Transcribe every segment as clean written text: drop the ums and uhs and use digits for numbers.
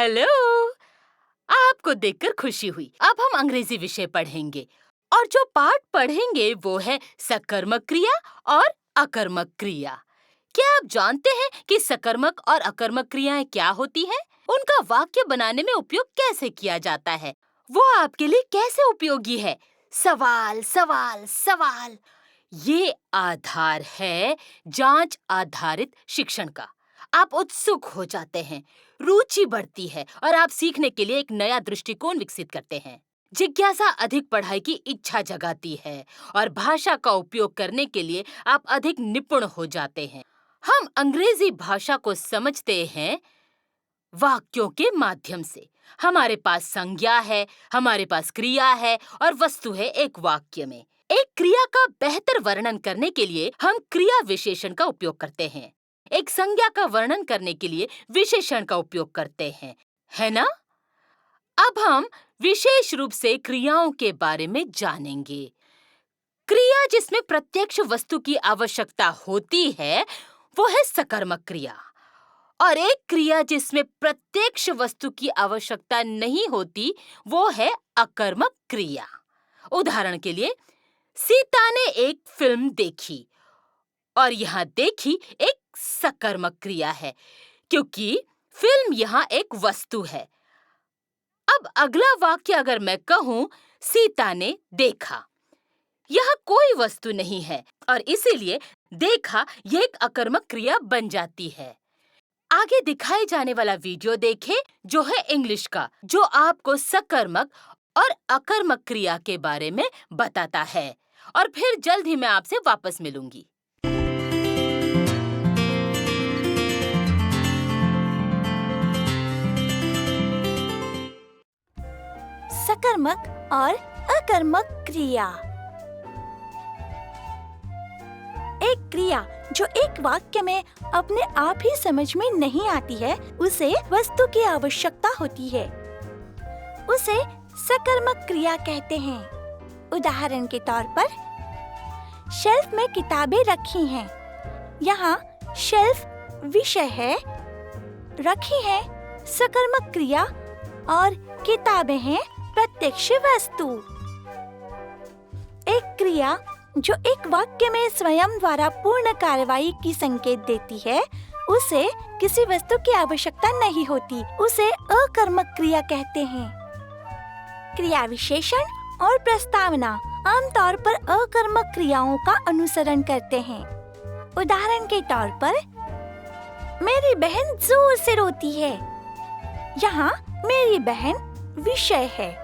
Hello. आपको देखकर खुशी हुई। अब हम अंग्रेजी विषय पढ़ेंगे और जो पाठ पढ़ेंगे वो है सकर्मक क्रिया और अकर्मक क्रिया। क्या आप जानते हैं कि सकर्मक और अकर्मक क्रियाएं क्या होती हैं? उनका वाक्य बनाने में उपयोग कैसे किया जाता है? वो आपके लिए कैसे उपयोगी है? सवाल, सवाल, सवाल। ये आधार है जांच आधारित शिक्षण का। आप उत्सुक हो जाते हैं, रुचि बढ़ती है और आप सीखने के लिए एक नया दृष्टिकोण विकसित करते हैं। जिज्ञासा अधिक पढ़ाई की इच्छा जगाती है और भाषा का उपयोग करने के लिए आप अधिक निपुण हो जाते हैं। हम अंग्रेजी भाषा को समझते हैं वाक्यों के माध्यम से। हमारे पास संज्ञा है, हमारे पास क्रिया है और वस्तु है एक वाक्य में। एक क्रिया का बेहतर वर्णन करने के लिए हम क्रिया विशेषण का उपयोग करते हैं। एक संज्ञा का वर्णन करने के लिए विशेषण का उपयोग करते हैं, है ना? अब हम विशेष रूप से क्रियाओं के बारे में जानेंगे। क्रिया जिसमें प्रत्यक्ष वस्तु की आवश्यकता होती है, वो है सकर्मक क्रिया। और एक क्रिया जिसमें प्रत्यक्ष वस्तु की आवश्यकता नहीं होती, वो है अकर्मक क्रिया। उदाहरण के लिए, सीता ने एक फिल्म देखी और यहाँ देखी एक सकर्मक क्रिया है, क्योंकि फिल्म यहाँ एक वस्तु है। अब अगला वाक्य अगर मैं कहूँ, सीता ने देखा, यहाँ कोई वस्तु नहीं है और इसीलिए देखा ये एक अकर्मक क्रिया बन जाती है। आगे दिखाए जाने वाला वीडियो देखें, जो है इंग्लिश का, जो आपको सकर्मक और अकर्मक क्रिया के बारे में बताता है। और फिर जल्द ही मैं आपसे वापस मिलूंगी। सकर्मक और अकर्मक क्रिया। एक क्रिया जो एक वाक्य में अपने आप ही समझ में नहीं आती है, उसे वस्तु की आवश्यकता होती है। उसे सकर्मक क्रिया कहते हैं। उदाहरण के तौर पर, शेल्फ में किताबें रखी हैं। यहाँ शेल्फ विषय है, रखी है सकर्मक क्रिया और किताबें हैं प्रत्यक्ष वस्तु। एक क्रिया जो एक वाक्य में स्वयं द्वारा पूर्ण कार्रवाई की संकेत देती है, उसे किसी वस्तु की आवश्यकता नहीं होती, उसे अकर्मक क्रिया कहते हैं। क्रिया विशेषण और प्रस्तावना आमतौर पर अकर्मक क्रियाओं का अनुसरण करते हैं। उदाहरण के तौर पर, मेरी बहन जोर से रोती है। यहाँ मेरी बहन विषय है,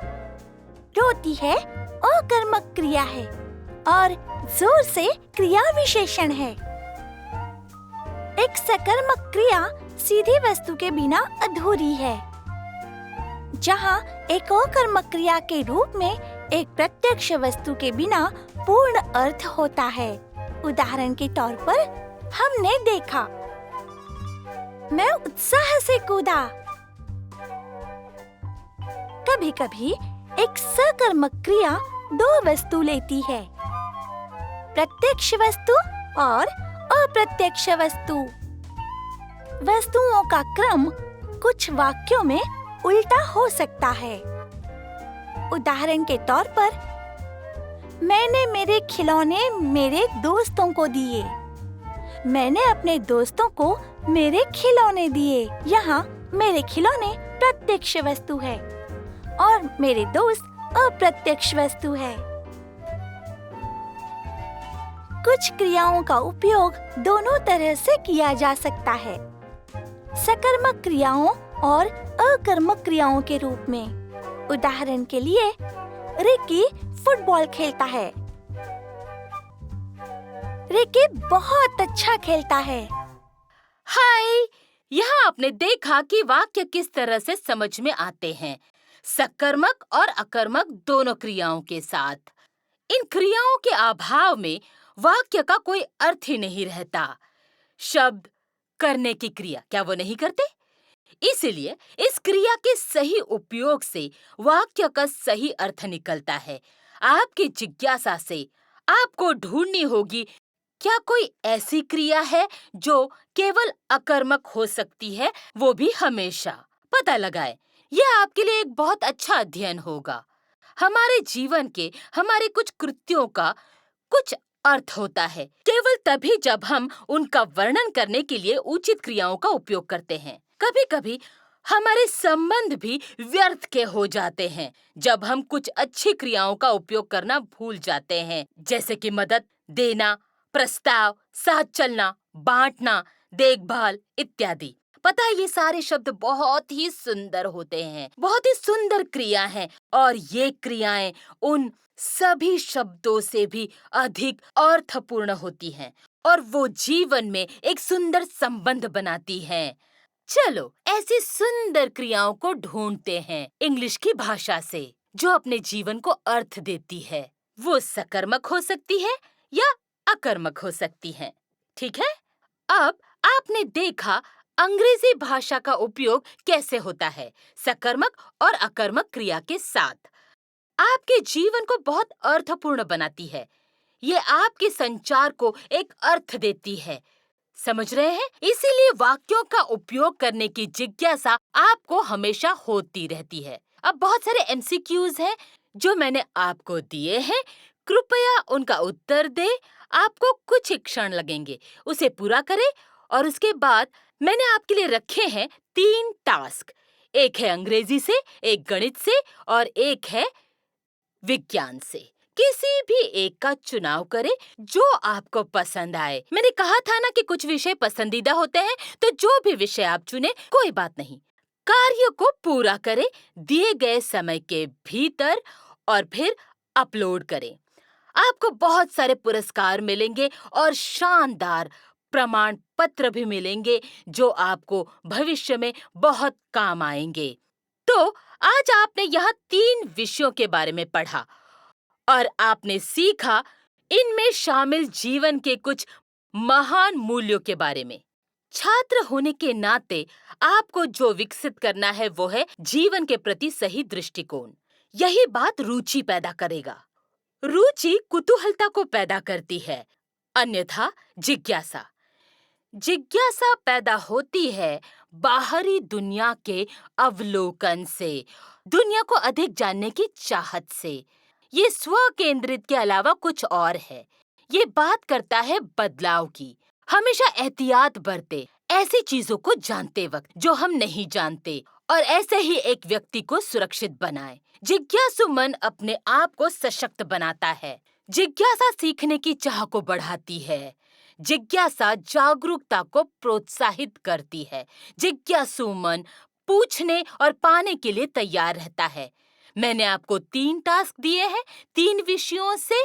रोती है अकर्मक क्रिया है और जोर से क्रिया विशेषण है। एक सकर्मक क्रिया सीधी वस्तु के बिना अधूरी है, जहाँ एक अकर्मक क्रिया के रूप में एक प्रत्यक्ष वस्तु के बिना पूर्ण अर्थ होता है। उदाहरण के तौर पर, हमने देखा, मैं उत्साह से कूदा। कभी-कभी एक सकर्मक क्रिया दो वस्तु लेती है, प्रत्यक्ष वस्तु और अप्रत्यक्ष वस्तु। वस्तुओं का क्रम कुछ वाक्यों में उल्टा हो सकता है। उदाहरण के तौर पर, मैंने मेरे खिलौने मेरे दोस्तों को दिए। मैंने अपने दोस्तों को मेरे खिलौने दिए। यहाँ मेरे खिलौने प्रत्यक्ष वस्तु है और मेरे दोस्त अप्रत्यक्ष वस्तु है। कुछ क्रियाओं का उपयोग दोनों तरह से किया जा सकता है, सकर्मक क्रियाओं और अकर्मक क्रियाओं के रूप में। उदाहरण के लिए, रिकी फुटबॉल खेलता है। रिकी बहुत अच्छा खेलता है। हाय, यहाँ आपने देखा कि वाक्य किस तरह से समझ में आते हैं, सकर्मक और अकर्मक दोनों क्रियाओं के साथ। इन क्रियाओं के अभाव में वाक्य का कोई अर्थ ही नहीं रहता। शब्द करने की क्रिया, क्या वो नहीं करते? इसलिए इस क्रिया के सही उपयोग से वाक्य का सही अर्थ निकलता है। आपकी जिज्ञासा से आपको ढूंढनी होगी, क्या कोई ऐसी क्रिया है जो केवल अकर्मक हो सकती है, वो भी हमेशा। पता लगाएं। यह आपके लिए एक बहुत अच्छा अध्ययन होगा। हमारे जीवन के हमारे कुछ कृत्यों का कुछ अर्थ होता है केवल तभी जब हम उनका वर्णन करने के लिए उचित क्रियाओं का उपयोग करते हैं। कभी-कभी हमारे संबंध भी व्यर्थ के हो जाते हैं जब हम कुछ अच्छी क्रियाओं का उपयोग करना भूल जाते हैं, जैसे कि मदद देना, प्रस्ताव, साथ चलना, बांटना, देखभाल इत्यादि। पता है, ये सारे शब्द बहुत ही सुंदर होते हैं, बहुत ही सुंदर क्रिया हैं और ये क्रियाएं उन सभी शब्दों से भी अधिक अर्थपूर्ण होती हैं और वो जीवन में एक सुंदर संबंध बनाती हैं। चलो ऐसी सुंदर क्रियाओं को ढूंढते हैं इंग्लिश की भाषा से जो अपने जीवन को अर्थ देती है। वो सकर्मक हो सकती है या अकर्मक हो सकती है। ठीक है, अब आपने देखा अंग्रेजी भाषा का उपयोग कैसे होता है सकर्मक और अकर्मक क्रिया के साथ। आपके जीवन को बहुत अर्थपूर्ण बनाती है। ये आपके संचार को एक अर्थ देती है। समझ रहे हैं? इसीलिए वाक्यों का उपयोग करने की जिज्ञासा आपको हमेशा होती रहती है। अब बहुत सारे एमसीक्यूज हैं जो मैंने आपको दिए हैं। कृपया उनका उत्तर दे। आपको कुछ ही क्षण लगेंगे। उसे पूरा करें और उसके बाद मैंने आपके लिए रखे हैं 3 टास्क। एक है अंग्रेजी से, एक गणित से और एक है विज्ञान से। किसी भी एक का चुनाव करें जो आपको पसंद आए। मैंने कहा था ना कि कुछ विषय पसंदीदा होते हैं, तो जो भी विषय आप चुने कोई बात नहीं। कार्य को पूरा करें दिए गए समय के भीतर और फिर अपलोड करें। आपको बहुत सारे पुरस्कार मिलेंगे और शानदार प्रमाण पत्र भी मिलेंगे जो आपको भविष्य में बहुत काम आएंगे। तो आज आपने यहाँ 3 विषयों के बारे में पढ़ा और आपने सीखा इनमें शामिल जीवन के कुछ महान मूल्यों के बारे में। छात्र होने के नाते आपको जो विकसित करना है वो है जीवन के प्रति सही दृष्टिकोण। यही बात रुचि पैदा करेगा। रुचि कुतूहलता को पैदा करती है, अन्यथा जिज्ञासा। जिज्ञासा पैदा होती है बाहरी दुनिया के अवलोकन से, दुनिया को अधिक जानने की चाहत से। ये स्व केंद्रित के अलावा कुछ और है। ये बात करता है बदलाव की। हमेशा एहतियात बरते ऐसी चीजों को जानते वक्त जो हम नहीं जानते और ऐसे ही एक व्यक्ति को सुरक्षित बनाए। जिज्ञासु मन अपने आप को सशक्त बनाता है। जिज्ञासा सीखने की चाह को बढ़ाती है। जिज्ञासा जागरूकता को प्रोत्साहित करती है। जिज्ञासु मन पूछने और पाने के लिए तैयार रहता है। मैंने आपको 3 टास्क दिए हैं 3 विषयों से।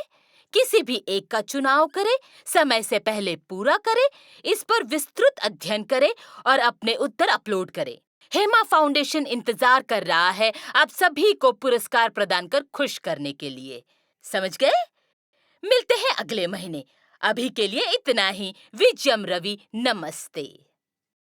किसी भी एक का चुनाव करें, समय से पहले पूरा करें, इस पर विस्तृत अध्ययन करें और अपने उत्तर अपलोड करें। हेमा फाउंडेशन इंतजार कर रहा है आप सभी को पुरस्कार प्रदान कर खुश करने के लिए। समझ गए? मिलते हैं अगले महीने। अभी के लिए इतना ही। विजयम रवि, नमस्ते।